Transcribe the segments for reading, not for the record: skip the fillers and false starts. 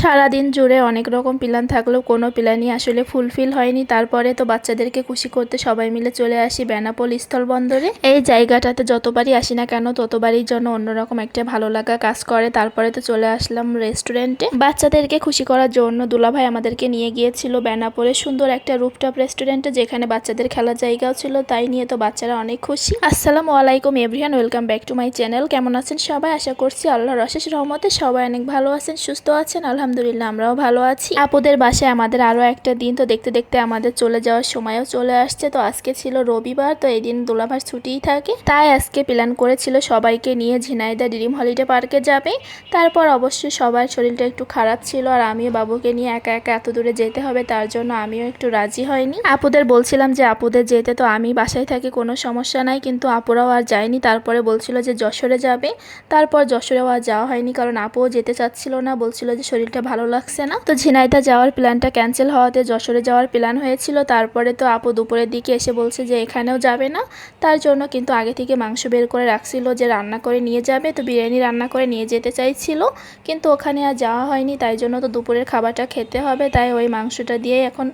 সারাদিন জুড়ে অনেক রকম প্ল্যান থাকলেও কোনো প্ল্যানই আসলে ফুলফিল হয়নি। তারপরে তো বাচ্চাদেরকে খুশি করতে সবাই মিলে চলে আসি বেনাপোল স্থলবন্দরে। এই জায়গাটাতে যতবারই আসি না কেন ততবারই জন্য অন্যরকম একটা ভালো লাগা কাজ করে। তারপরে তো চলে আসলাম রেস্টুরেন্টে বাচ্চাদেরকে খুশি করার জন্য। দুলাভাই আমাদেরকে নিয়ে গিয়েছিল বেনাপোলে সুন্দর একটা রুফটপ রেস্টুরেন্টে, যেখানে বাচ্চাদের খেলার জায়গাও ছিল। তাই নিয়ে তো বাচ্চারা অনেক খুশি। আসসালামু আলাইকুম everyone, welcome back to my channel. কেমন আছেন সবাই? আশা করছি আল্লাহর অশেষ রহমতে সবাই অনেক ভালো আছেন, সুস্থ আছেন। আলহামদুলিল্লাহ আমরাও ভালো আছি। আপুদের বাসায় আমাদের আরো একটা দিন, তো দেখতে দেখতে আমাদের চলে যাওয়ার সময়ও চলে আসছে। তো আজকে ছিল রবিবার, তো এই দিন দুলাভার ছুটিই থাকে। তাই আজকে প্ল্যান করেছিল সবাইকে নিয়ে ঝিনাইদহ ড্রিম হলিডে পার্কে যাবে। তারপর অবশ্যই সবার শরীরটা একটু খারাপ ছিল, আর আমিও বাবুকে নিয়ে একা একা এত দূরে যেতে হবে তার জন্য আমিও একটু রাজি হয়নি। আপুদের বলছিলাম যে আপুদের যেতে, তো আমি বাসায় থাকি কোনো সমস্যা নাই, কিন্তু আপুরাও আর যায়নি। তারপরে বলছিল যে যশোরে যাবে, তারপর যশোরেও আর যাওয়া হয়নি, কারণ আপুও যেতে চাচ্ছিল না, বলছিল যে শরীরটা ভালো লাগছে না। তো ঝিনাইদহ যাওয়ার প্ল্যানটা ক্যান্সেল হওয়াতে যশোরে যাওয়ার প্ল্যান হয়েছিল। তারপরে তো আপু দুপুরের দিকে এসে বলছে যে এখানেও যাবে না। তার জন্য কিন্তু আগে থেকে মাংস বের করে রাখছিল যে রান্না করে নিয়ে যাবে, তো বিরিয়ানি রান্না করে নিয়ে যেতে চাইছিল, কিন্তু ওখানে আর যাওয়া হয়নি। তাই জন্য তো দুপুরের খাবারটা খেতে হবে, তাই ওই মাংসটা দিয়ে এখন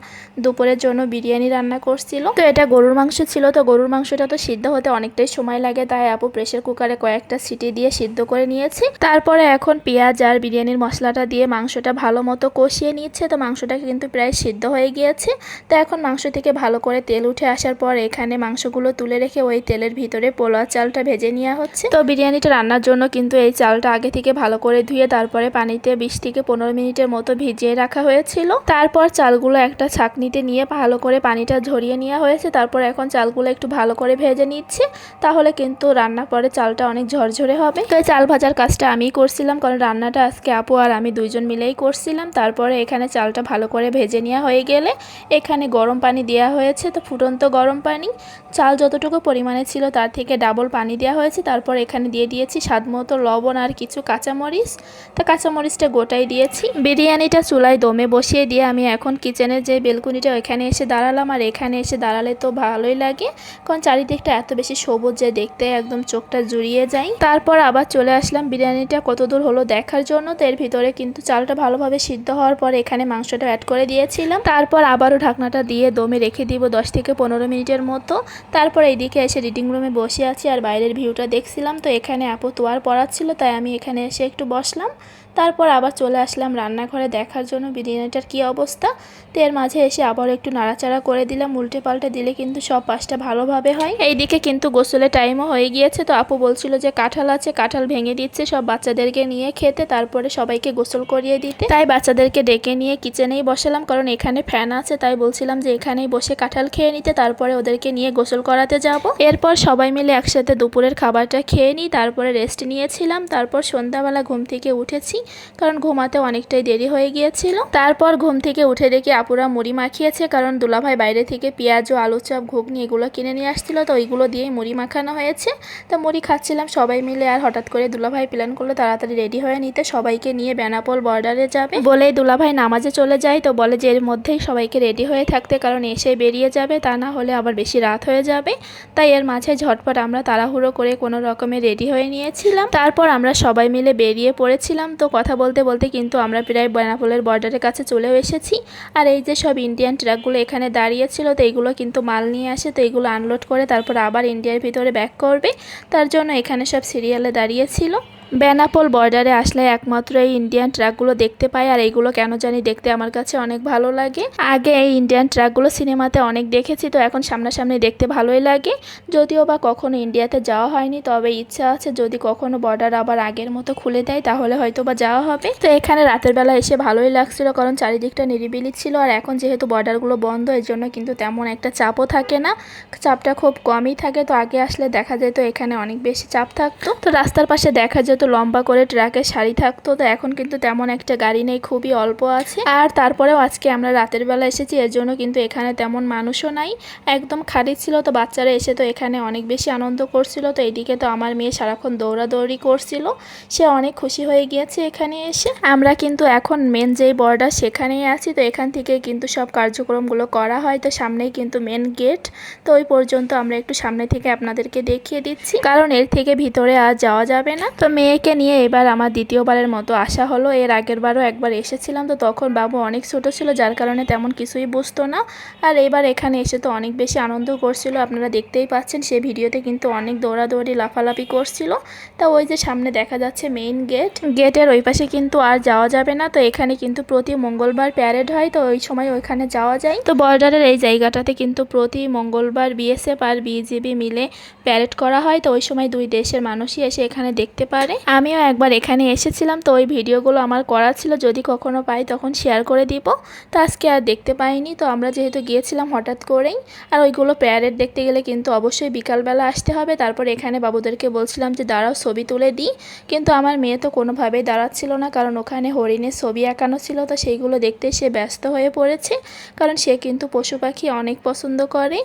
দুপুরের জন্য বিরিয়ানি রান্না করছিল। তো এটা গরুর মাংস ছিল, তো গরুর মাংসটা তো সিদ্ধ হতে অনেকটাই সময় লাগে, তাই আপু প্রেসার কুকারে কয়েকটা সিটি দিয়ে সিদ্ধ করে নিয়েছি। তারপরে এখন পেঁয়াজ আর বিরিয়ানির মশলাটা দিয়ে মাংসটা ভালো মতো কষিয়ে নিচ্ছে। তো মাংসটা কিন্তু প্রায় সিদ্ধ হয়ে গিয়েছে। তো এখন মাংস থেকে ভালো করে তেল উঠে আসার পর এখানে মাংসগুলো তুলে রেখে ওই তেলের ভিতরে পোলাও চালটা ভেজে নেওয়া হচ্ছে। তো বিরিয়ানিটা রান্নার জন্য কিন্তু এই চালটা আগে থেকে ভালো করে ধুয়ে তারপরে পানিতে 20 থেকে 15 মিনিটের মতো ভিজিয়ে রাখা হয়েছিল। তারপর চালগুলো একটা ছাঁকনিতে নিয়ে ভালো করে পানিটা ঝরিয়ে নেওয়া হয়েছে। তারপর এখন চালগুলো একটু ভালো করে ভেজে নিচ্ছে, তাহলে কিন্তু রান্নার পরে চালটা অনেক ঝরঝরে হবে। তো এই চাল ভাজার কাজটা আমিই করছিলাম, কারণ রান্নাটা আজকে আপু আর আমি দুইজন মিলেই করছিলাম। তারপরে এখানে চালটা ভালো করে ভেজে নেওয়া হয়ে গেলে এখানে গরম পানি দেওয়া হয়েছে। তো ফুটন্ত গরম পানি, চাল যতটুকু পরিমাণে ছিল তার থেকে ডাবল পানি দেওয়া হয়েছে। তারপর এখানে দিয়ে দিয়েছি স্বাদ মতো লবণ আর কিছু কাঁচামরিচ। তো কাঁচামরিচটা গোটাই দিয়েছি। বিরিয়ানিটা চুলায় দমে বসিয়ে দিয়ে আমি এখন কিচেনের যে বেলকুনিটা ওইখানে এসে দাঁড়ালাম। আর এখানে এসে দাঁড়ালে তো ভালোই লাগে, কারণ চারিদিকটা এত বেশি সবুজ যে দেখতে একদম চোখটা জুড়িয়ে যায়। তারপর আবার চলে আসলাম বিরিয়ানিটা কতদূর হলো দেখার জন্য। তো এর ভিতরে কিন্তু চালটা ভালোভাবে সিদ্ধ হওয়ার পর এখানে মাংসটা অ্যাড করে দিয়েছিলাম। তারপর আবারও ঢাকনাটা দিয়ে দমে রেখে দিব 10 থেকে 15 মিনিটের মতো। তারপর এইদিকে এসে রিডিং রুমে বসে আছি আর বাইরের ভিউটা দেখছিলাম। তো এখানে আপু তোয়ার পড়াচ্ছিল, তাই আমি এখানে এসে একটু বসলাম। তারপর আবার চলে আসলাম রান্নাঘরে দেখার জন্য বিরিয়ানিটার কি অবস্থা। তো এর মাঝে এসে আবার একটু নাড়াচাড়া করে দিলাম, উল্টে পাল্টে দিলে কিন্তু সব পাশটা ভালোভাবে হয়। এইদিকে কিন্তু গোসলের টাইমও হয়ে গিয়েছে। তো আপু বলছিল যে কাঁঠাল আছে, কাঁঠাল ভেঙে দিচ্ছে সব বাচ্চাদেরকে নিয়ে খেতে, তারপরে সবাইকে গোসল করিয়ে দিতে। তাই বাচ্চাদেরকে ডেকে নিয়ে কিচেনেই বসালাম, কারণ এখানে ফ্যান আছে। তাই বলছিলাম যে এখানেই বসে কাঁঠাল খেয়ে নিতে, তারপরে ওদেরকে নিয়ে গোসল করাতে যাব। এরপর সবাই মিলে একসাথে দুপুরের খাবারটা খেয়ে নিই, তারপরে রেস্ট নিয়েছিলাম। তারপর সন্ধ্যাবেলা ঘুম থেকে উঠেছি, কারণ ঘুমাতে অনেকটাই দেরি হয়ে গিয়েছিল। তারপর ঘুম থেকে উঠে দেখি আপুরা মুড়ি মাখিয়েছে, কারণ দুলাভাই বাইরে থেকে পেঁয়াজ ও আলু চপ ঘুগনি এগুলো কিনে নিয়ে আসছিল, তো ওইগুলো দিয়েই মুড়ি মাখানো হয়েছে। তো মুড়ি খাচ্ছিলাম সবাই মিলে। আর হঠাৎ করে দুলাভাই প্ল্যান করলো তাড়াতাড়ি রেডি হয়ে নিতে, সবাইকে নিয়ে বেনাপোল বর্ডারে যাবে বলেই দুলাভাই নামাজে চলে যায়। তো বলে যে এর মধ্যেই সবাইকে রেডি হয়ে থাকতে, কারণ এসে বেরিয়ে যাবে, তা না হলে আবার বেশি রাত হয়ে যাবে। তাই এর মাঝে ঝটপট আমরা তাড়াহুড়ো করে কোনো রকমে রেডি হয়ে নিয়েছিলাম। তারপর আমরা সবাই মিলে বেরিয়ে পড়েছিলাম। তো কথা বলতে বলতে কিন্তু আমরা প্রায় বেনাপোলের বর্ডারের কাছে চলেও এসেছি। আর এই যে সব ইন্ডিয়ান ট্রাকগুলো এখানে দাঁড়িয়েছিল, তো এইগুলো কিন্তু মাল নিয়ে আসে। তো এইগুলো আনলোড করে তারপর আবার ইন্ডিয়ার ভিতরে ব্যাক করবে, তার জন্য এখানে সব সিরিয়ালে দাঁড়িয়েছিল। বেনাপোল বর্ডারে আসলে একমাত্র এই ইন্ডিয়ান ট্রাকগুলো দেখতে পাই, আর এইগুলো কেন জানি দেখতে আমার কাছে অনেক ভালো লাগে। আগে এই ইন্ডিয়ান ট্রাকগুলো সিনেমাতে অনেক দেখেছি, তো এখন সামনাসামনি দেখতে ভালোই লাগে। যদিও বা কখনো ইন্ডিয়াতে যাওয়া হয়নি, তবে ইচ্ছা আছে যদি কখনো বর্ডার আবার আগের মতো খুলে দেয় তাহলে হয়তো বা যাওয়া হবে। তো এখানে রাতের বেলা এসে ভালোই লাগছিল, কারণ চারিদিকটা নিরিবিলি ছিল। আর এখন যেহেতু বর্ডারগুলো বন্ধ, এর জন্য কিন্তু তেমন একটা চাপও থাকে না, চাপটা খুব কমই থাকে। তো আগে আসলে দেখা যেত এখানে অনেক বেশি চাপ থাকতো। তো রাস্তার পাশে দেখা যেত লম্বা করে ট্রাকের সারি থাকতো। তো এখন কিন্তু তেমন একটা গাড়ি নেই, খুবই অল্প আছে। আর তারপরেও আজকে আমরা রাতের বেলা এসেছি, এর জন্য কিন্তু এখানে তেমন মানুষও নাই, একদম খালি ছিল। তো বাচ্চারা এসে তো এখানে অনেক বেশি আনন্দ করছিল। তো এইদিকে তো আমার মেয়ে সারাক্ষণ দৌড়াদৌড়ি করছিল, সে অনেক খুশি হয়ে গিয়েছে এখানে এসে। আমরা কিন্তু এখন মেন যেই বর্ডার সেখানেই আছি। তো এখান থেকে কিন্তু সব কার্যক্রমগুলো করা হয়। তো সামনেই কিন্তু মেন গেট। তো ওই পর্যন্ত আমরা একটু সামনে থেকে আপনাদেরকে দেখিয়ে দিচ্ছি, কারণ এর থেকে ভিতরে আর যাওয়া যাবে না। তো মেয়েকে নিয়ে এবার আমার দ্বিতীয়বারের মতো আসা হলো। এর আগের বারও একবার এসেছিলাম, তো তখন বাবু অনেক ছোট ছিল, যার কারণে তেমন কিছুই বুঝতো না। আর এবার এখানে এসে তো অনেক বেশি আনন্দ করছিল, আপনারা দেখতেই পাচ্ছেন। সে ভিডিওতে কিন্তু অনেক দৌড়াদৌড়ি লাফালাফি করছিল। তা ওই যে সামনে দেখা যাচ্ছে মেইন গেট, গেটের ওই পাশে কিন্তু আর যাওয়া যাবে না। তো এখানে কিন্তু প্রতি মঙ্গলবার প্যারেড হয়, তো ওই সময় ওইখানে যাওয়া যায়। তো বর্ডারের এই জায়গাটাতে কিন্তু প্রতি মঙ্গলবার বিএসএফ আর বিজিবি মিলে প্যারেড করা হয়। তো ওই সময় দুই দেশের মানুষই এসে এখানে দেখতে পারে। আমিও একবার এখানে এসেছিলাম, তো ওই ভিডিওগুলো আমার করা ছিল, যদি কখনো পাই তখন শেয়ার করে দিব। তো আজকে আর দেখতে পাইনি, তো আমরা যেহেতু গিয়েছিলাম হঠাৎ করেই। আর ওইগুলো প্যারেড দেখতে গেলে কিন্তু অবশ্যই বিকালবেলা আসতে হবে। তারপর এখানে বাবুদেরকে বলছিলাম যে দাঁড়াও ছবি তুলে দিই, কিন্তু আমার মেয়ে তো কোনোভাবেই দাঁড়াচ্ছিল না, কারণ ওখানে হরিণের ছবি আঁকানো ছিল। তো সেইগুলো দেখতে সে ব্যস্ত হয়ে পড়েছে, কারণ সে কিন্তু পশু পাখি অনেক পছন্দ করে।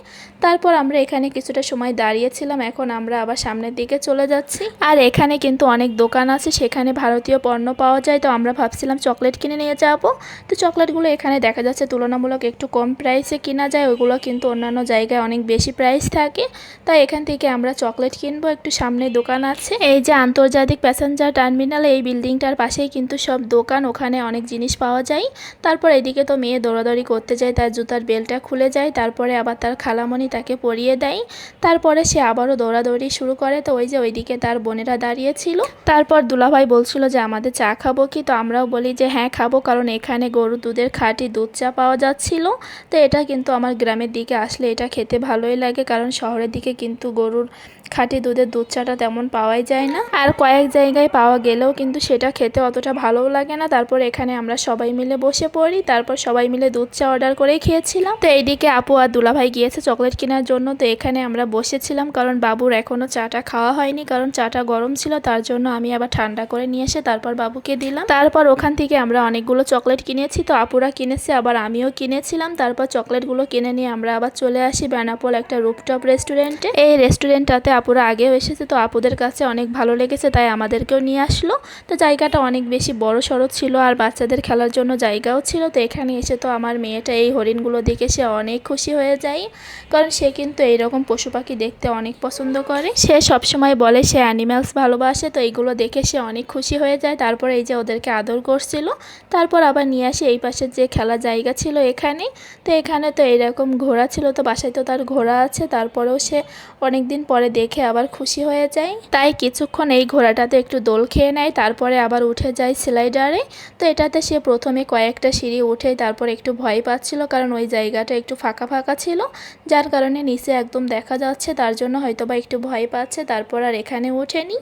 তারপর আমরা এখানে কিছুটা সময় দাঁড়িয়েছিলাম, এখন আমরা আবার সামনের দিকে চলে যাচ্ছি। আর এখানে কিন্তু অনেক দোকান আছে, সেখানে ভারতীয় পণ্য পাওয়া যায়। তো আমরা ভাবছিলাম চকলেট কিনে নিয়ে যাব। তো চকলেটগুলো এখানে দেখা যাচ্ছে তুলনামূলক একটু কম প্রাইসে কিনা যায়, ওইগুলো কিন্তু অন্যান্য জায়গায় অনেক বেশি প্রাইস থাকে। তাই এখান থেকে আমরা চকলেট কিনবো। একটু সামনে দোকান আছে, এই যে আন্তর্জাতিক প্যাসেঞ্জার টার্মিনাল, এই বিল্ডিংটার পাশেই কিন্তু সব দোকান, ওখানে অনেক জিনিস পাওয়া যায়। তারপর এদিকে তো মেয়ে দৌড়াদৌড়ি করতে যায়, তার জুতার বেল্টটা খুলে যায়, তারপরে আবার তার খালামণি তাকে পরিয়ে দেয়। তারপরে সে আবারও দৌড়াদৌড়ি শুরু করে। তো ওই যে ওইদিকে তার বোনেরা দাঁড়িয়েছিল। তারপর দুলাভাই বলছিল যে আমাদের চা খাবো কি, তো আমরাও বলি যে হ্যাঁ খাবো, কারণ এখানে গরুর দুধের খাঁটি দুধ চা পাওয়া যাচ্ছিল। তো এটা কিন্তু আমার গ্রামের দিকে আসলে এটা খেতে ভালোই লাগে, কারণ শহরের দিকে কিন্তু গরুর খাঁটি দুধের দুধ চাটা তেমন পাওয়াই যায় না, আর কয়েক জায়গায় পাওয়া গেলেও কিন্তু সেটা খেতে অতটা ভালোও লাগে না। তারপর এখানে আমরা সবাই মিলে বসে পড়ি, তারপর সবাই মিলে দুধ চা অর্ডার করেই খেয়েছিলাম। তো এইদিকে আপু আর দুলাভাই গিয়েছে চকলেট কেনার জন্য। তো এখানে আমরা বসেছিলাম, কারণ বাবুর এখনও চাটা খাওয়া হয়নি, কারণ চাটা গরম ছিল, তার জন্য আমি আবার ঠান্ডা করে নিয়ে এসে তারপর বাবুকে দিলাম। তারপর ওখান থেকে আমরা অনেকগুলো চকলেট কিনেছি, তো আপুরা কিনেছে, আবার আমিও কিনেছিলাম। তারপর চকলেটগুলো কিনে নিয়ে আমরা আবার চলে আসি বেনাপোল একটা রুফটপ রেস্টুরেন্টে। এই রেস্টুরেন্টটাতে আপুরা আগেও এসেছে, তো আপুদের কাছে অনেক ভালো লেগেছে, তাই আমাদেরকেও নিয়ে আসলো। তো জায়গাটা অনেক বেশি বড় সড়ো ছিল, আর বাচ্চাদের খেলার জন্য জায়গাও ছিল। তো এখানে এসে তো আমার মেয়েটা এই হরিণগুলো দেখে সে অনেক খুশি হয়ে যায়, কারণ সে কিন্তু এইরকম পশু পাখি দেখতে অনেক পছন্দ করে। সে সবসময় বলে সে অ্যানিম্যালস ভালোবাসে, তো এইগুলো দেখে সে অনেক খুশি হয়ে যায়। তারপর এই যে ওদেরকে আদর করছিল, তারপর আবার নিয়ে আসি এই পাশে যে খেলার জায়গা ছিল এখানে। তো এখানে তো এইরকম ঘোড়া ছিল, তো বাসায় তো তার ঘোড়া আছে, তারপরেও সে অনেক দিন পরে দেখে আবার খুশি হয়ে যায়। তাই কিছুক্ষণ এই ঘোড়াটাতে একটু দোল খেয়ে নেয়, তারপরে আবার উঠে যায় স্লাইডারে। তো এটাতে সে প্রথমে কয়েকটা সিঁড়ি উঠে তারপর একটু ভয় পাচ্ছিল, কারণ ওই জায়গাটা একটু ফাঁকা ফাঁকা ছিল, যার কারণে নিচে একদম দেখা যাচ্ছে, তার জন্য হয়তোবা একটু ভয় পাচ্ছে। তারপর আর এখানে ওঠেনি।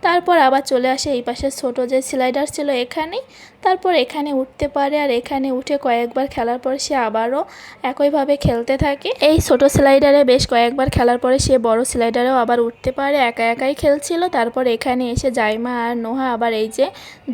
তারপর আবার চলে আসে এই পাশে ছোট যে স্লাইডার ছিল এখানে। তারপর এখানে উঠতে পারে, আর এখানে উঠে কয়েকবার খেলার পর সে আবারও একইভাবে খেলতে থাকে। এই ছোট স্লাইডারে বেশ কয়েকবার খেলার পরে সে বড় স্লাইডারেও আবার উঠতে পারে, একা একাই খেলছিল। তারপর এখানে এসে জাইমা আর নোহা আবার এই যে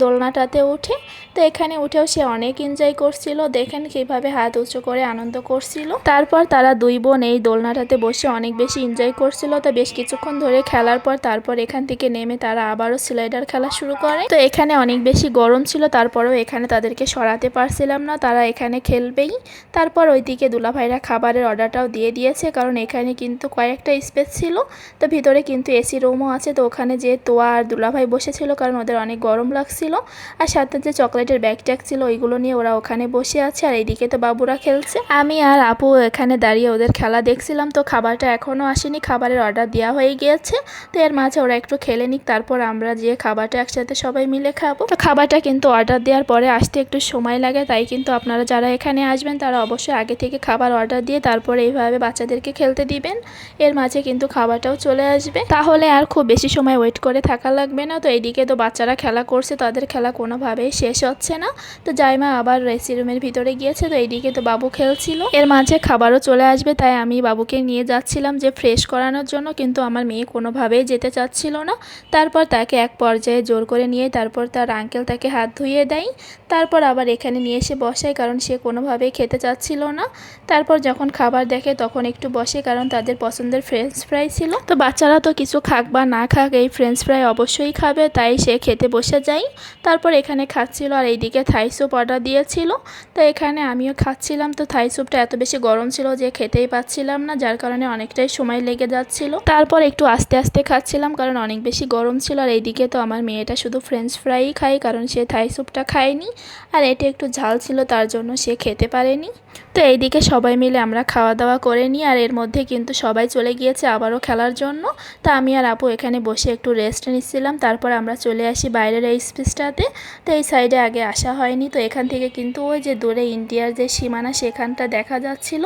দোলনাটাতে উঠে। তো এখানে উঠেও সে অনেক এনজয় করছিল, দেখেন কীভাবে হাত উঁচু করে আনন্দ করছিল। তারপর তারা দুই বোন এই দোলনাটাতে বসে অনেক বেশি এনজয় করছিল। তো বেশ কিছুক্ষণ ধরে খেলার পর তারপর এখান থেকে নেমে তারা আবারও স্লাইডার খেলা শুরু করে। তো এখানে অনেক বেশি গরম ছিল, তারপরেও এখানে তাদেরকে সরাতে পারছিলাম না, তারা এখানে খেলবেই। তারপর ওইদিকে দুলাভাইরা খাবারের অর্ডারটাও দিয়ে দিয়েছে, কারণ এখানে কিন্তু কয়েকটা স্পেস ছিল। তো ভিতরে কিন্তু এসি রুমও আছে, তো ওখানে যে তোয়া আর দুলাভাই বসেছিল, কারণ ওদের অনেক গরম লাগছিল। আর সাথে যে চকলেটের ব্যাগ ট্যাগ ছিল ওইগুলো নিয়ে ওরা ওখানে বসে আছে, আর এইদিকে তো বাবুরা খেলছে। আমি আর আপু এখানে দাঁড়িয়ে ওদের খেলা দেখছিলাম। তো খাবারটা এখনও আসেনি, খাবারের অর্ডার দেওয়া হয়ে গিয়েছে। তো এর মাঝে ওরা একটু খেলে নিক, তারপর আমরা যে খাবারটা একসাথে সবাই মিলে খাবো। তো খাবারটা কিন্তু অর্ডার দেওয়ার পরে আসতে একটু সময় লাগে, তাই কিন্তু আপনারা যারা এখানে আসবেন তারা অবশ্যই আগে থেকে খাবার অর্ডার দিয়ে তারপরে এইভাবে বাচ্চাদেরকে খেলতে দিবেন। এর মাঝে কিন্তু খাবারটাও চলে আসবে, তাহলে আর খুব বেশি সময় ওয়েট করে থাকা লাগবে না। তো এইদিকে তো বাচ্চারা খেলা করছে, তাদের খেলা কোনোভাবেই শেষ হচ্ছে না। তো জাইমা আবার রেসি রুমের ভিতরে গিয়েছে, তো এইদিকে তো বাবু খেলছিল। এর মাঝে খাবারও চলে আসবে, তাই আমি বাবুকে নিয়ে যাচ্ছিলাম যে ফ্রেশ করানোর জন্য, কিন্তু আমার মেয়ে কোনোভাবেই যেতে চাচ্ছিল না। তারপর তাকে এক পর্যায়ে জোর করে নিয়ে তারপর তার আঙ্কেল তাকে হাত ধুইয়ে দেয়। তারপর আবার এখানে নিয়ে এসে বসায়, কারণ সে কোনোভাবেই খেতে চাচ্ছিল না। তারপর যখন খাবার দেখে তখন একটু বসে, কারণ তাদের পছন্দের ফ্রেঞ্চ ফ্রাই ছিল। তো বাচ্চারা তো কিছু খাক বা না খাক এই ফ্রেঞ্চ ফ্রাই অবশ্যই খাবে, তাই সে খেতে বসে যায়। তারপর এখানে খাচ্ছিল, আর এইদিকে থাই স্যুপ অর্ডার দিয়েছিল। তো এখানে আমিও খাচ্ছিলাম। তো থাই স্যুপটা এত বেশি গরম ছিল যে খেতেই পাচ্ছিলাম না, যার কারণে অনেকটাই সময় লেগে যাচ্ছিল। তারপর একটু আস্তে আস্তে খাচ্ছিলাম, কারণ অনেক বেশি গরম ছিল। আর এইদিকে তো আমার মেয়েটা শুধু ফ্রেঞ্চ ফ্রাই খায়, কারণ সে থাই স্যুপটা খায়নি, আর এটা একটু ঝাল ছিল তার জন্য সে খেতে পারেনি। তো এইদিকে সবাই মিলে আমরা খাওয়া দাওয়া করে নিই, আর এর মধ্যে কিন্তু সবাই চলে গিয়েছে আবারও খেলার জন্য। তো আমি আর আপু এখানে বসে একটু রেস্ট নিচ্ছিলাম, তারপর আমরা চলে আসি বাইরের এই স্পেসটাতে। তো এই সাইডে আগে আসা হয়নি, তো এখান থেকে কিন্তু ওই যে দূরে ইন্ডিয়ার যে সীমানা সেখানটা দেখা যাচ্ছিল।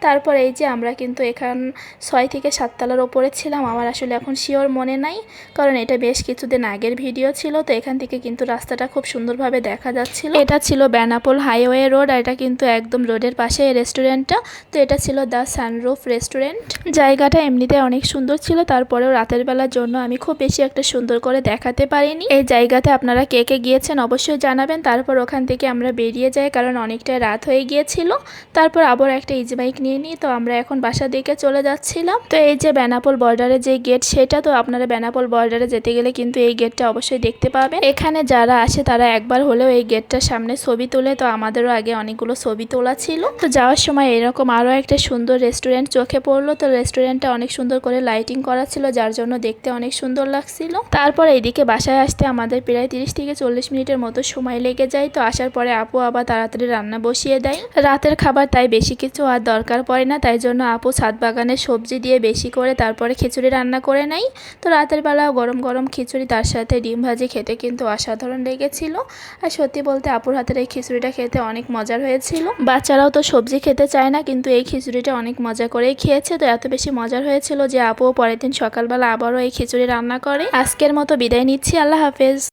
তারপর এই যে আমরা কিন্তু এখান 6 থেকে 7 তলার ওপরে ছিলাম, আমার আসলে এখন শিওর মনে নাই, কারণ এটা বেশ কিছুদিন আগের ভিডিও ছিল। তো এখান থেকে কিন্তু রাস্তাটা খুব সুন্দরভাবে দেখা যাচ্ছিল। এটা ছিল বেনাপোল হাইওয়ে রোড, আর এটা কিন্তু একদম রোডের পাশে এই রেস্টুরেন্টটা। তো এটা ছিল দ্য সানরুফ রেস্টুরেন্ট। জায়গাটা এমনিতে অনেক সুন্দর ছিল, তারপরেও রাতের বেলার জন্য আমি খুব বেশি একটা সুন্দর করে দেখাতে পারিনি। এই জায়গাতে আপনারা কে কে গিয়েছেন অবশ্যই জানাবেন। তারপর ওখান থেকে আমরা বেরিয়ে যাই, কারণ অনেকটাই রাত হয়ে গিয়েছিল। তারপর আবার একটা ইজি বাইক নিয়ে নিই, তো আমরা এখন বাসার দিকে চলে যাচ্ছিলাম। তো এই যে বেনাপোল বর্ডারে যে গেট, সেটা তো আপনারা বেনাপোল বর্ডারে যেতে গেলে কিন্তু এই গেটটা অবশ্যই দেখতে পাবেন। এখানে যারা আসে তারা একবার হলেও এই গেটটার সামনে ছবি তোলে, তো আমাদেরও আগে অনেকগুলো ছবি তোলা ছিল। তো যাওয়ার সময় এরকম আরও একটা সুন্দর রেস্টুরেন্ট চোখে পড়লো। তো রেস্টুরেন্টটা অনেক সুন্দর করে লাইটিং করা ছিল, যার জন্য দেখতে অনেক সুন্দর লাগছিল। তারপর এইদিকে বাসায় আসতে আমাদের প্রায় 30 থেকে 40 মিনিটের মতো সময় লেগে যায়। তো আসার পরে আপু আবার তাড়াতাড়ি রান্না বসিয়ে দেয় রাতের খাবার, তাই বেশি কিছু আর দরকার পড়ে না। তাই জন্য আপু ছাদ বাগানের সবজি দিয়ে বেশি করে তারপরে খিচুড়ি রান্না করে নেয়। তো রাতের বেলা গরম গরম খিচুড়ি তার সাথে ডিম ভাজি খেতে কিন্তু অসাধারণ লেগেছিল। আর সত্যি বলতে আপুর হাতের এই খিচুড়িটা খেতে অনেক মজার হয়েছিল। বাচ্চারাও তো সবজি খেতে চায় না, কিন্তু এই খিচুড়িটা অনেক মজা করেই খেয়েছে। তো এত বেশি মজার হয়েছিল যে আপু পরের দিন সকালবেলা আবারও এই খিচুড়ি রান্না করে। আজকের মতো বিদায় নিচ্ছি, আল্লাহ হাফেজ।